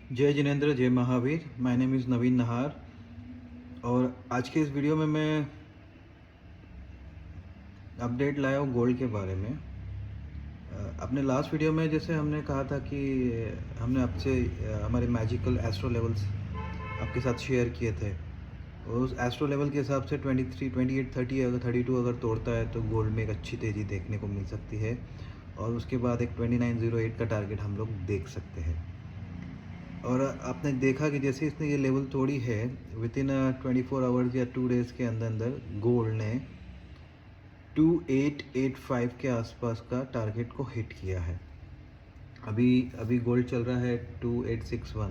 जय जिनेंद्र, जय Mahavir. My name is नवीन नहार। और आज के इस वीडियो में मैं अपडेट लाया हूँ गोल्ड के बारे में। अपने लास्ट वीडियो में जैसे हमने कहा था कि हमने आपसे हमारे मैजिकल एस्ट्रो लेवल्स आपके साथ शेयर किए थे। और उस एस्ट्रो लेवल के हिसाब से 23, 28, 30 अगर 32 अगर तोड़ता है तो गोल्ड में एक अच्छी तेज़ी देखने को मिल सकती है। और उसके बाद एक 2908 का टारगेट हम लोग देख सकते हैं। और आपने देखा कि जैसे इसने ये लेवल तोड़ी है, विद इन 24 आवर्स या 2 डेज़ के अंदर अंदर गोल्ड ने 2885 के आसपास का टारगेट को हिट किया है। अभी अभी गोल्ड चल रहा है 2861।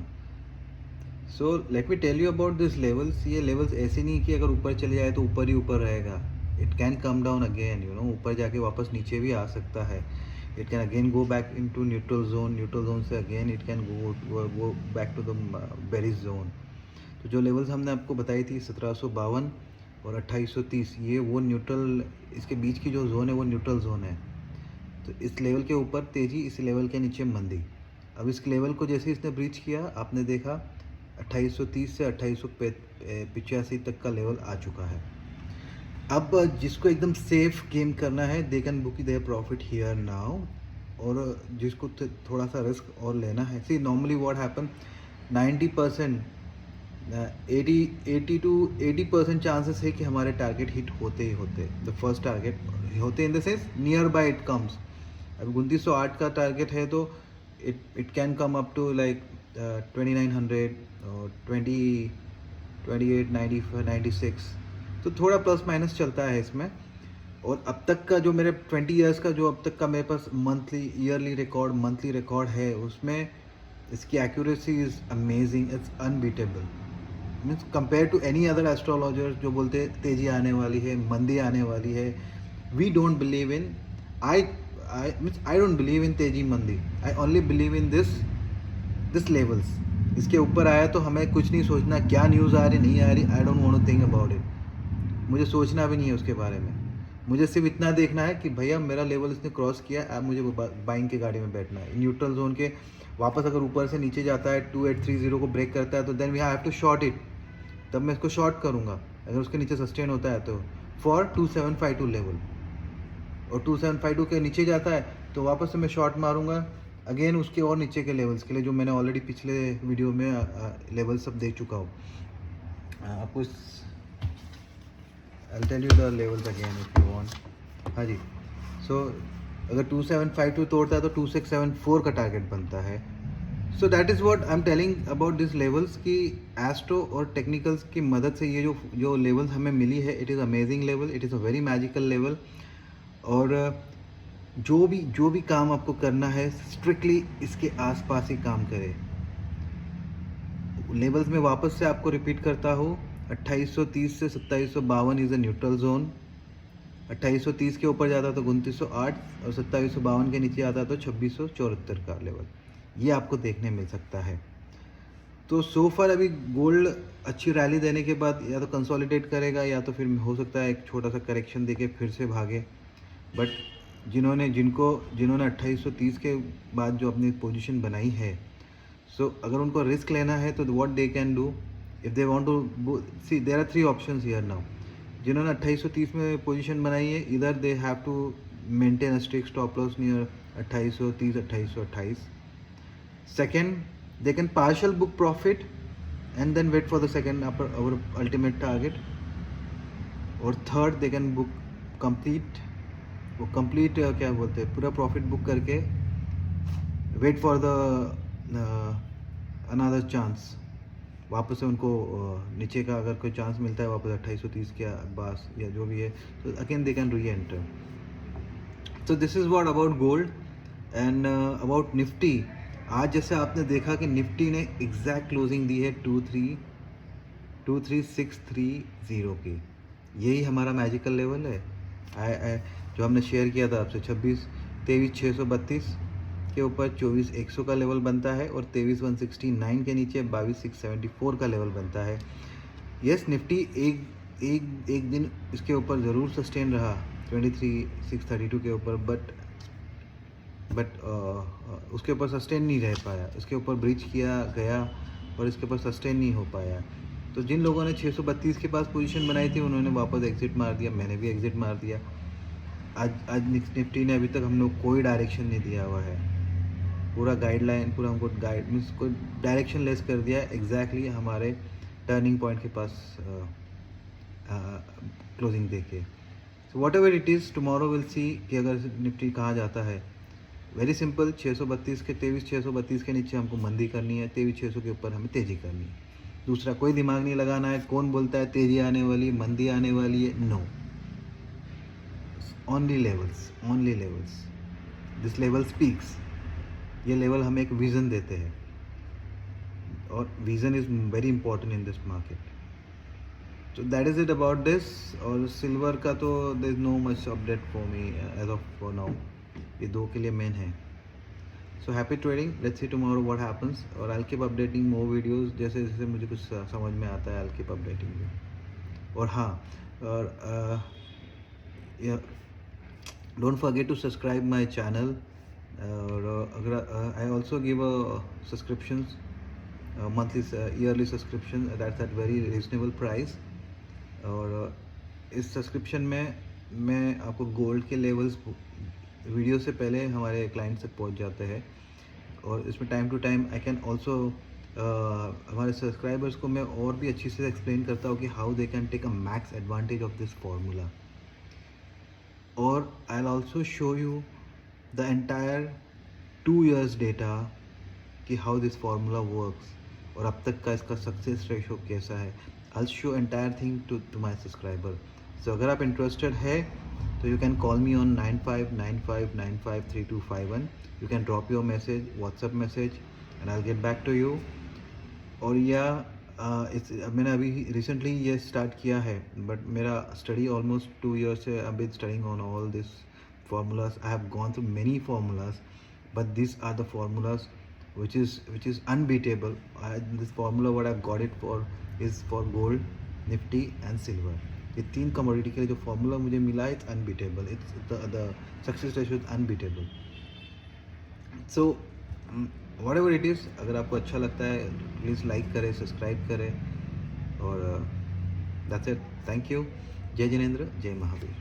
So let me tell you about this levels. ये लेवल्स ऐसे नहीं कि अगर ऊपर चले जाए तो ऊपर ही ऊपर रहेगा। It can come down again, ऊपर जाके वापस नीचे भी आ सकता है। It can again go back into neutral zone, neutral zone से again it can go back to the bearish zone. तो जो लेवल्स हमने आपको बताई थी 1752 और 2830, ये वो न्यूट्रल, इसके बीच की जो जोन है वो न्यूट्रल जोन है। तो इस लेवल के ऊपर तेज़ी, इस लेवल के नीचे मंदी। अब इस लेवल को जैसे इसने ब्रीच किया, आपने देखा 2830 से 2885 तक का लेवल आ चुका है। अब जिसको एकदम सेफ गेम करना है, they can book their profit here now. और जिसको थोड़ा सा रिस्क और लेना है, see normally what happen, 90%, 80 to 80% chances है कि हमारे टारगेट हिट होते ही होते। द फर्स्ट टारगेट होते in the sense near by it comes. अब 2908 का टारगेट है तो it can come up to like 2900 और 2896। तो थोड़ा प्लस माइनस चलता है इसमें। और अब तक का जो मेरे 20 ईयर्स का जो अब तक का मेरे पास मंथली रिकॉर्ड है, उसमें इसकी accuracy is amazing, it's unbeatable. Means compare to any other astrologer जो बोलते हैं तेजी आने वाली है, मंदी आने वाली है, we don't believe in, I don't believe in तेजी मंदी। I only believe in this levels. इसके ऊपर आया तो हमें कुछ नहीं सोचना क्या न्यूज़ आ रही नहीं आ रही, I don't want to think about it. मुझे सोचना भी नहीं है उसके बारे में। मुझे सिर्फ इतना देखना है कि भैया मेरा लेवल इसने क्रॉस किया, अब मुझे बाइंग की गाड़ी में बैठना है। न्यूट्रल जोन के वापस अगर ऊपर से नीचे जाता है, 2830 को ब्रेक करता है, तो then we have to short it. तब मैं इसको शॉर्ट करूँगा अगर उसके नीचे सस्टेन होता है तो, फॉर 2752 लेवल। और 2752 के नीचे जाता है तो वापस से मैं शॉर्ट मारूंगा अगेन उसके और नीचे के लेवल्स के लिए, जो मैंने ऑलरेडी पिछले वीडियो में लेवल सब देख चुका हूँ। आपको I'll tell you the levels again if you want। हाँ जी। सो अगर 2752 तोड़ता है तो 2674 का टारगेट बनता है। So that is what I am telling about this levels कि एस्ट्रो और टेक्निकल्स की मदद से ये जो लेवल्स हमें मिली है, it is amazing level, it is a very magical level. और जो भी काम आपको करना है, स्ट्रिक्टली इसके आसपास ही काम करें। लेवल्स में वापस से आपको रिपीट करता हूँ, 2830 से 2752 इज़ अ न्यूट्रल जोन। 2830 के ऊपर जाता तो 2908, और 2752 के नीचे आता तो 2674 का लेवल, ये आपको देखने मिल सकता है। तो सो फार अभी गोल्ड अच्छी रैली देने के बाद या तो कंसोलिडेट करेगा, या तो फिर हो सकता है एक छोटा सा करेक्शन देके फिर से भागे। बट जिन्होंने 2830 के बाद जो अपनी पोजीशन बनाई है, सो अगर उनको रिस्क लेना है तो what they can do, if they want to see, there are 3 options here now. जिन्होंने 2830 में पोजीशन बनाई है, इधर they have to maintain a strict stop loss near 2830, 2828। Second, they can partial book profit and then wait for the second our ultimate target। और third, they can book complete, वो complete क्या बोलते हैं, पूरा profit book करके wait for the another chance. वापस से उनको नीचे का अगर कोई चांस मिलता है वापस 2830 के पास या जो भी है, तो अगेन दे कैन री enter. So this is what about gold. And about Nifty, आज जैसे आपने देखा कि निफ्टी ने एग्जैक्ट क्लोजिंग दी है 23630 की। यही हमारा मैजिकल लेवल है। जो हमने शेयर किया था आपसे, 23,632 के ऊपर 24,100 का लेवल बनता है, और 23,169 के नीचे 22,674 का लेवल बनता है। यस, निफ्टी एक दिन इसके ऊपर ज़रूर सस्टेन रहा 23,632 के ऊपर, बट बट उसके ऊपर सस्टेन नहीं रह पाया, इसके ऊपर ब्रिज किया गया और इसके ऊपर सस्टेन नहीं हो पाया। तो जिन लोगों ने 632 के पास पोजीशन बनाई थी उन्होंने वापस एग्जिट मार दिया, मैंने भी एग्जिट मार दिया। आज निफ्टी ने अभी तक हम लोग कोई डायरेक्शन नहीं दिया हुआ है, पूरा गाइडलाइन, पूरा हमको गाइड मीन्स कोई डायरेक्शन लेस कर दिया है एग्जैक्टली हमारे टर्निंग पॉइंट के पास क्लोजिंग देके। So what ever it is, tomorrow will see कि अगर निफ्टी कहाँ जाता है। वेरी सिंपल, 632 के 23,632 के नीचे हमको मंदी करनी है, 23,600 के ऊपर हमें तेज़ी करनी है। दूसरा कोई दिमाग नहीं लगाना है, कौन बोलता है तेज़ी आने वाली, मंदी आने वाली है, no, only levels, only levels, this level speaks. ये लेवल हमें एक विज़न देते हैं और vision is very important in this market. So that is it about this। और सिल्वर का तो there is no much update for me as of for now। ये दो के लिए मेन है। So happy trading, let's see tomorrow what happens और I'll keep updating more videos जैसे जैसे मुझे कुछ समझ में आता है, I'll keep updating you। और हाँ, और don't forget to subscribe my channel। और अगर I also give a subscriptions monthly yearly subscription that's at very reasonable price। और इस सब्सक्रिप्शन में मैं आपको गोल्ड के लेवल्स वीडियो से पहले हमारे क्लाइंट तक पहुंच जाते हैं और इसमें time to time I can also हमारे सब्सक्राइबर्स को मैं और भी अच्छी से एक्सप्लेन करता हूँ कि how they can take a max advantage of this formula. और I will also show you the entire 2 years data कि हाउ दिस फार्मूला वर्क्स और अब तक का इसका सक्सेस रेशो कैसा है। I'll show entire thing to my subscriber। So अगर आप interested है तो you can call me on 9595953251। You can drop your message, WhatsApp message and I'll get back to you। और या मैंने अभी रिसेंटली ये स्टार्ट किया है बट मेरा स्टडी ऑलमोस्ट 2 years से I've been studying on all this formulas। I have gone through many formulas but these are the formulas which is unbeatable। This formula what I've got it for is for gold, nifty and silver। ये 3 commodity के लिए जो formula मुझे मिला it's unbeatable, it's the success ratio is unbeatable. So what ever it is, अगर आपको अच्छा लगता है प्लीज़ लाइक करें, सब्सक्राइब करें और दैट्स इट। Thank you. जय जिनेंद्र, जय महावीर।